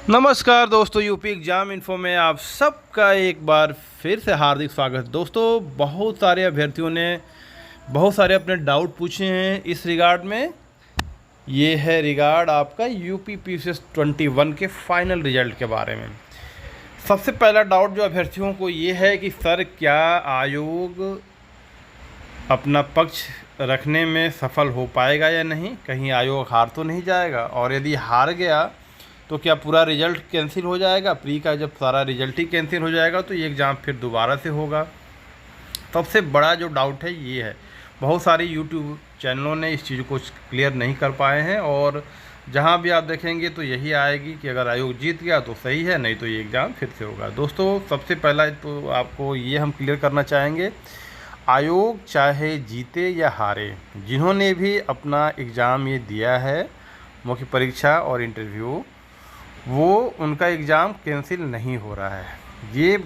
नमस्कार दोस्तों, UP exam info में आप सबका एक बार फिर से हार्दिक स्वागत। दोस्तों, बहुत सारे अभ्यर्थियों ने बहुत सारे अपने डाउट पूछे हैं इस रिगार्ड में। ये है रिगार्ड आपका यूपी पीसीएस 21 के फाइनल रिजल्ट के बारे में। सबसे पहला डाउट जो अभ्यर्थियों को ये है कि सर, क्या आयोग अपना पक्ष रखने में सफल हो पाएगा या नहीं? कहीं आयोग हार तो नहीं जाएगा? और यदि हार गया तो क्या पूरा रिज़ल्ट कैंसिल हो जाएगा? प्री का जब सारा रिज़ल्ट ही कैंसिल हो जाएगा तो ये एग्ज़ाम फिर दोबारा से होगा। सबसे बड़ा जो डाउट है ये है। बहुत सारे यूट्यूब चैनलों ने इस चीज़ को क्लियर नहीं कर पाए हैं और जहाँ भी आप देखेंगे तो यही आएगी कि अगर आयोग जीत गया तो सही है, नहीं तो ये एग्ज़ाम फिर से होगा। दोस्तों, सबसे पहला तो आपको ये हम क्लियर करना चाहेंगे, आयोग चाहे जीते या हारे, जिन्होंने भी अपना एग्ज़ाम ये दिया है, मुख्य परीक्षा और इंटरव्यू, वो उनका एग्ज़ाम कैंसिल नहीं हो रहा है। ये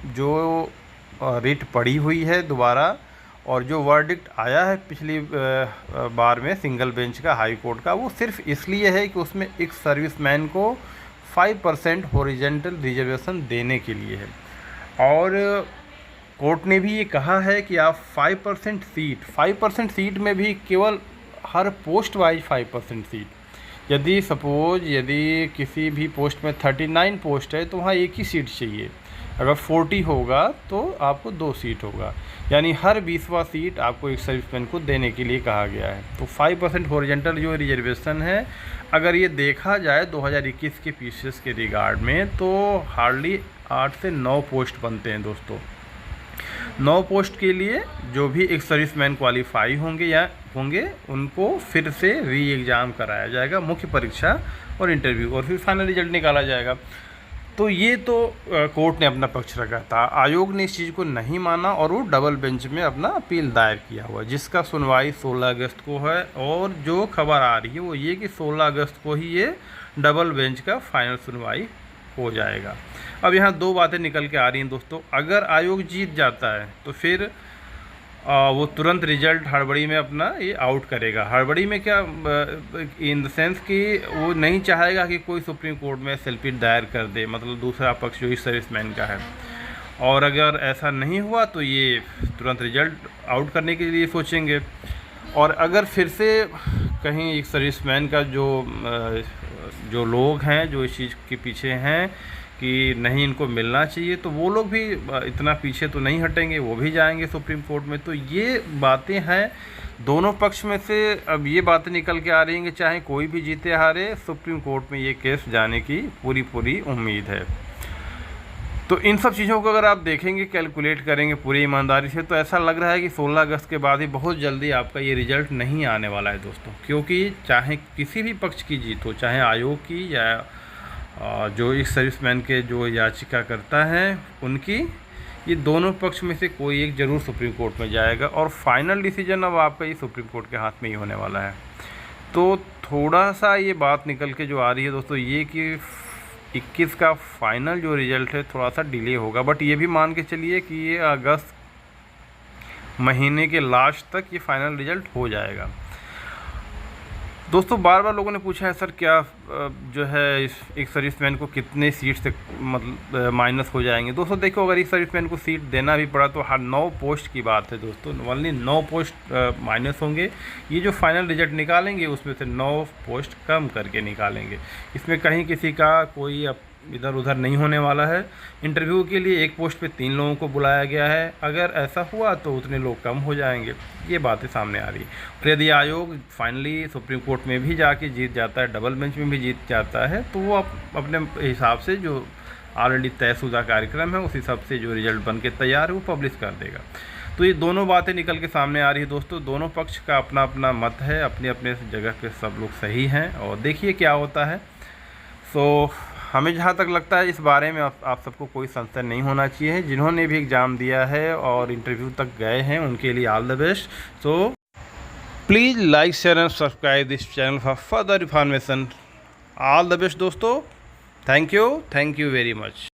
जो रिट पड़ी हुई है दोबारा और जो वर्डिक्ट आया है पिछली बार में सिंगल बेंच का हाई कोर्ट का, वो सिर्फ इसलिए है कि उसमें एक सर्विसमैन को 5% हॉरिजॉन्टल रिजर्वेशन देने के लिए है। और कोर्ट ने भी ये कहा है कि आप 5% सीट में भी केवल हर पोस्ट वाइज 5% सीट, यदि किसी भी पोस्ट में 39 पोस्ट है तो वहाँ एक ही सीट चाहिए। अगर 40 होगा तो आपको 2 सीट होगा, यानी हर 20वां सीट आपको एक सर्विसमैन को देने के लिए कहा गया है। तो 5% हॉरिजॉन्टल जो रिजर्वेशन है, अगर ये देखा जाए 2021 के पीसीएस के रिगार्ड में, तो हार्डली 8 से 9 पोस्ट बनते हैं दोस्तों। 9 पोस्ट के लिए जो भी एक सर्विसमैन क्वालिफाई होंगे उनको फिर से री एग्ज़ाम कराया जाएगा, मुख्य परीक्षा और इंटरव्यू, और फिर फाइनल रिजल्ट निकाला जाएगा। तो ये तो कोर्ट ने अपना पक्ष रखा था। आयोग ने इस चीज़ को नहीं माना और वो डबल बेंच में अपना अपील दायर किया हुआ, जिसका सुनवाई 16 अगस्त को है। और जो खबर आ रही है वो ये कि 16 अगस्त को ही ये डबल बेंच का फाइनल सुनवाई हो जाएगा। अब यहाँ 2 बातें निकल के आ रही हैं दोस्तों। अगर आयोग जीत जाता है तो फिर वो तुरंत रिजल्ट हड़बड़ी में अपना ये आउट करेगा। हड़बड़ी में क्या, इन द सेंस कि वो नहीं चाहेगा कि कोई सुप्रीम कोर्ट में सेल्फिट दायर कर दे, मतलब दूसरा पक्ष जो इस सर्विसमैन का है। और अगर ऐसा नहीं हुआ तो ये तुरंत रिजल्ट आउट करने के लिए सोचेंगे। और अगर फिर से कहीं एक सर्विसमैन का जो लोग हैं जो इस चीज़ के पीछे हैं कि नहीं इनको मिलना चाहिए, तो वो लोग भी इतना पीछे तो नहीं हटेंगे, वो भी जाएंगे सुप्रीम कोर्ट में। तो ये बातें हैं दोनों पक्ष में से। अब ये बातें निकल के आ रही हैं कि चाहे कोई भी जीते हारे, सुप्रीम कोर्ट में ये केस जाने की पूरी उम्मीद है। तो इन सब चीज़ों को अगर आप देखेंगे, कैलकुलेट करेंगे पूरी ईमानदारी से, तो ऐसा लग रहा है कि 16 अगस्त के बाद ही बहुत जल्दी आपका ये रिज़ल्ट नहीं आने वाला है दोस्तों। क्योंकि चाहे किसी भी पक्ष की जीत हो, चाहे आयोग की या जो इस सर्विसमैन के जो याचिका करता है उनकी, ये दोनों पक्ष में से कोई एक ज़रूर सुप्रीम कोर्ट में जाएगा और फाइनल डिसीजन अब आपका ये सुप्रीम कोर्ट के हाथ में ही होने वाला है। तो थोड़ा सा ये बात निकल के जो आ रही है दोस्तों, ये कि 21 का फाइनल जो रिज़ल्ट है थोड़ा सा डिले होगा, बट ये भी मान के चलिए कि ये अगस्त महीने के लास्ट तक ये फाइनल रिज़ल्ट हो जाएगा। दोस्तों, बार बार लोगों ने पूछा है सर, क्या जो है इस एक सर्विसमैन को कितने सीट से मतलब माइनस हो जाएंगे? दोस्तों देखो, अगर इस सर्विसमैन को सीट देना भी पड़ा तो हर 9 पोस्ट की बात है दोस्तों, ओनली 9 पोस्ट माइनस होंगे। ये जो फाइनल रिजल्ट निकालेंगे उसमें से 9 पोस्ट कम करके निकालेंगे। इसमें कहीं किसी का कोई इधर उधर नहीं होने वाला है। इंटरव्यू के लिए एक पोस्ट पे 3 लोगों को बुलाया गया है। अगर ऐसा हुआ तो उतने लोग कम हो जाएंगे। ये बातें सामने आ रही है। और यदि आयोग फाइनली सुप्रीम कोर्ट में भी जाके जीत जाता है, डबल बेंच में भी जीत जाता है, तो वो अपने हिसाब से जो ऑलरेडी तयशुदा कार्यक्रम है उस हिसाब से जो रिजल्ट बन के तैयार है वो पब्लिश कर देगा। तो ये दोनों बातें निकल के सामने आ रही है दोस्तों। दोनों पक्ष का अपना अपना मत है, अपने अपने जगह पे सब लोग सही हैं और देखिए क्या होता है। सो हमें जहाँ तक लगता है इस बारे में आप सबको कोई संशय नहीं होना चाहिए। जिन्होंने भी एग्ज़ाम दिया है और इंटरव्यू तक गए हैं उनके लिए all the best. So please like, share and subscribe this channel for further information. All the best दोस्तों। Thank you very much.